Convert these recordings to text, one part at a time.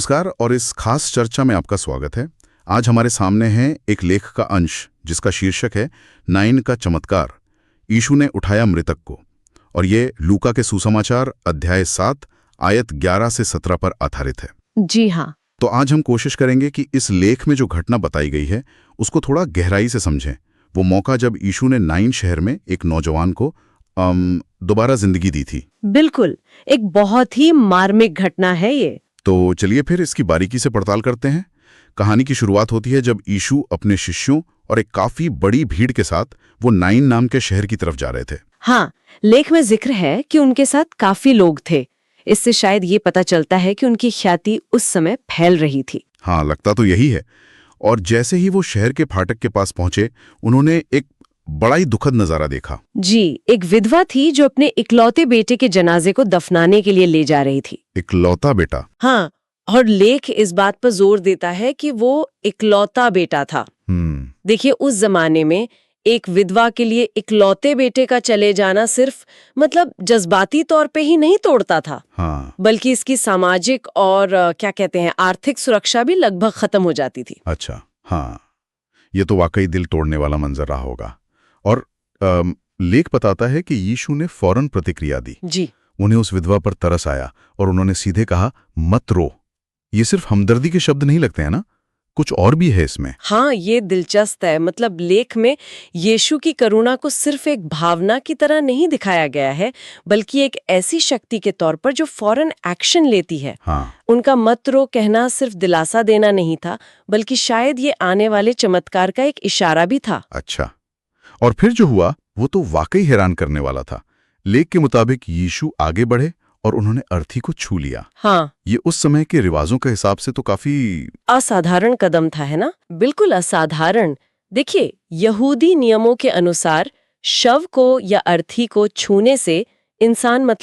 नमस्कार और इस खास चर्चा में आपका स्वागत है। आज हमारे सामने है एक लेख का अंश जिसका शीर्षक है नाइन का चमत्कार, यीशु ने उठाया मृतक को, और ये लूका के सुसमाचार अध्याय 7 आयत 11 से 17 पर आधारित है। जी हाँ। तो आज हम कोशिश करेंगे कि इस लेख में जो घटना बताई गई है उसको थोड़ा गहराई से समझें। वो मौका जब यीशु ने नाइन शहर में एक नौजवान को दोबारा जिंदगी दी थी। बिल्कुल, एक बहुत ही मार्मिक घटना है ये। तो चलिए फिर इसकी बारीकी से पड़ताल करते हैं। कहानी की शुरुआत होती है जब यीशु अपने शिष्यों और एक काफी बड़ी भीड़ के साथ वो नाइन नाम के शहर की तरफ जा रहे थे। हाँ, लेख में जिक्र है कि उनके साथ काफी लोग थे। इससे शायद ये पता चलता है कि उनकी ख्याति उस समय फैल रही थी। हाँ, लगता तो यही है। और जैसे ही वो शहर के फाटक के पास पहुंचे, उन्होंने एक बड़ा ही दुखद नजारा देखा। जी, एक विधवा थी जो अपने इकलौते बेटे के जनाजे को दफनाने के लिए ले जा रही थी। इकलौता बेटा? हाँ, और लेख इस बात पर जोर देता है कि वो इकलौता बेटा था। देखिए, उस जमाने में एक विधवा के लिए इकलौते बेटे का चले जाना सिर्फ जज्बाती तौर पे ही नहीं तोड़ता था। हाँ। बल्कि इसकी सामाजिक और आर्थिक सुरक्षा भी लगभग खत्म हो जाती थी। अच्छा, हाँ, ये तो वाकई दिल तोड़ने वाला मंजर रहा होगा। और लेख बताता है कि यीशु ने फौरन प्रतिक्रिया दी। जी। उन्हें उस विधवा पर तरस आया और उन्होंने सीधे कहा, मत रो। ये सिर्फ हमदर्दी के शब्द नहीं लगते हैं ना, कुछ और भी है इसमें। हाँ, ये दिलचस्प है। लेख में यीशु की करुणा को सिर्फ एक भावना की तरह नहीं दिखाया गया है, बल्कि एक ऐसी शक्ति के तौर पर जो फौरन एक्शन लेती है। हाँ। उनका मत रो कहना सिर्फ दिलासा देना नहीं था, बल्कि शायद ये आने वाले चमत्कार का एक इशारा भी था। अच्छा, और फिर जो हुआ वो तो वाकई हैरान करने वाला था। लेख के मुताबिक यीशु आगे बढ़े और उन्होंने अर्थी को छू लिया। हाँ, ये उस समय के रिवाजों के हिसाब से तो काफी असाधारण कदम था, है ना? बिल्कुल असाधारण। देखिए, यहूदी नियमों के अनुसार शव को या अर्थी को छूने से इंसान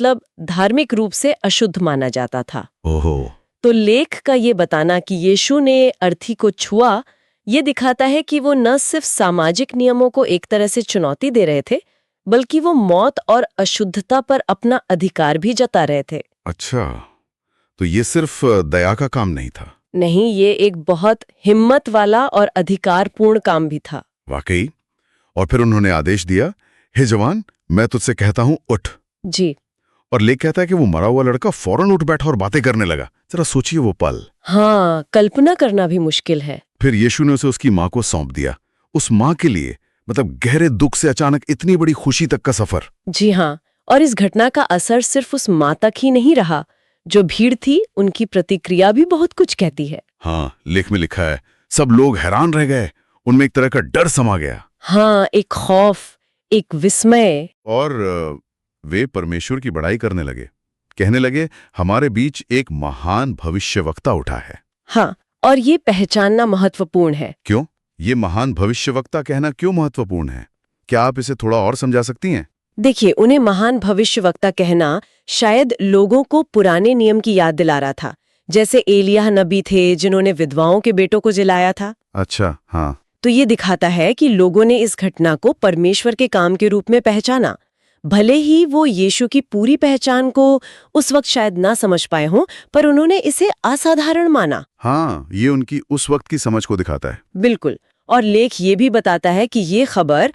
धार्मिक रूप से अशुद्ध माना जाता था। ओहो। तो लेख का ये बताना कि यीशु ने अर्थी को छुआ, ये दिखाता है कि वो न सिर्फ सामाजिक नियमों को एक तरह से चुनौती दे रहे थे, बल्कि वो मौत और अशुद्धता पर अपना अधिकार भी जता रहे थे। अच्छा, तो ये सिर्फ दया का काम नहीं था? नहीं, ये एक बहुत हिम्मत वाला और अधिकारपूर्ण काम भी था। वाकई। और फिर उन्होंने आदेश दिया, हे जवान, मैं तुझसे कहता हूं, उठ। जी। और लेख कहता है कि वो मरा हुआ लड़का फौरन उठ बैठा और बातें करने लगा। जरा सोचिए वो पल। हाँ, कल्पना करना भी मुश्किल है। फिर यीशु ने उसे उसकी माँ को सौंप दिया। उस माँ के लिए गहरे दुख से अचानक इतनी बड़ी खुशी तक का सफर। जी हाँ, और इस घटना का असर सिर्फ उस माँ तक ही नहीं रहा। जो भीड़ थी, उनकी प्रतिक्रिया भी बहुत कुछ कहती है। हाँ, लेख में लिखा है, सब लोग हैरान रह गए, उनमें एक तरह का डर समा गया। हाँ, एक खौफ, एक विस्मय। और वे परमेश्वर की बड़ाई करने लगे, कहने लगे, हमारे बीच एक महान भविष्यवक्ता उठा है। हाँ, और ये पहचानना महत्वपूर्ण है। क्यों? ये महान भविष्यवक्ता कहना क्यों महत्वपूर्ण है? क्या आप इसे थोड़ा और समझा सकती हैं? देखिए, उन्हें महान भविष्यवक्ता कहना शायद लोगों को पुराने नियम की याद दिला रहा था, जैसे एलिय्याह नबी थे जिन्होंने विधवाओं के बेटों को जिलाया था। अच्छा, हाँ। तो ये दिखाता है कि लोगों ने इस घटना को परमेश्वर के काम के रूप में पहचाना। भले ही वो यीशु की पूरी पहचान को उस वक्त शायद ना समझ पाए हों, पर उन्होंने इसे असाधारण माना। हाँ, ये उनकी उस वक्त की समझ को दिखाता है। बिल्कुल। और लेख ये भी बताता है कि ये खबर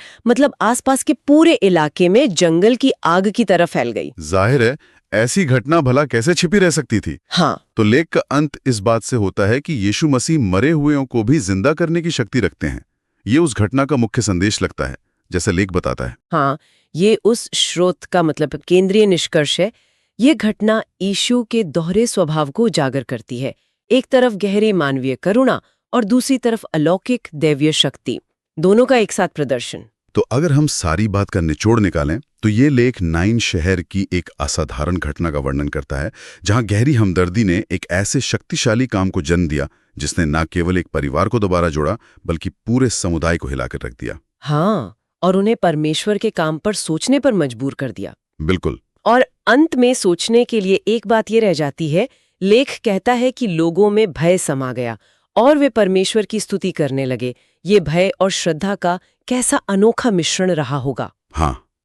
आसपास के पूरे इलाके में जंगल की आग की तरह फैल गई। जाहिर है, ऐसी घटना भला कैसे छिपी रह सकती थी? हाँ। तो लेख का अंत इस बात से होता है कि यीशु मसीह मरे हुएों को भी जिंदा करने की शक्ति रखते हैं। ये उस घटना का मुख्य संदेश लगता है, जैसे लेख बताता है। हाँ, ये उस स्रोत का केंद्रीय निष्कर्ष है। ये घटना यीशु के दोहरे स्वभाव को उजागर करती है। एक तरफ गहरी मानवीय करुणा और दूसरी तरफ अलौकिक दैवीय शक्ति, दोनों का एक साथ प्रदर्शन। तो अगर हम सारी बात का निचोड़ निकालें तो ये लेख नाइन शहर की एक असाधारण घटना का वर्णन करता है, जहां गहरी हमदर्दी ने एक ऐसे शक्तिशाली काम को जन्म दिया जिसने न केवल एक परिवार को दोबारा जोड़ा, बल्कि पूरे समुदाय को हिलाकर रख दिया। हाँ, और उन्हें परमेश्वर के काम पर सोचने पर मजबूर कर दिया। बिल्कुल। और अंत में सोचने के लिए एक बात ये रह जाती है, लेख कहता है कि लोगों में भय समा गया और वे परमेश्वर की स्तुति करने लगे। ये भय और श्रद्धा का कैसा अनोखा मिश्रण रहा होगा। हाँ,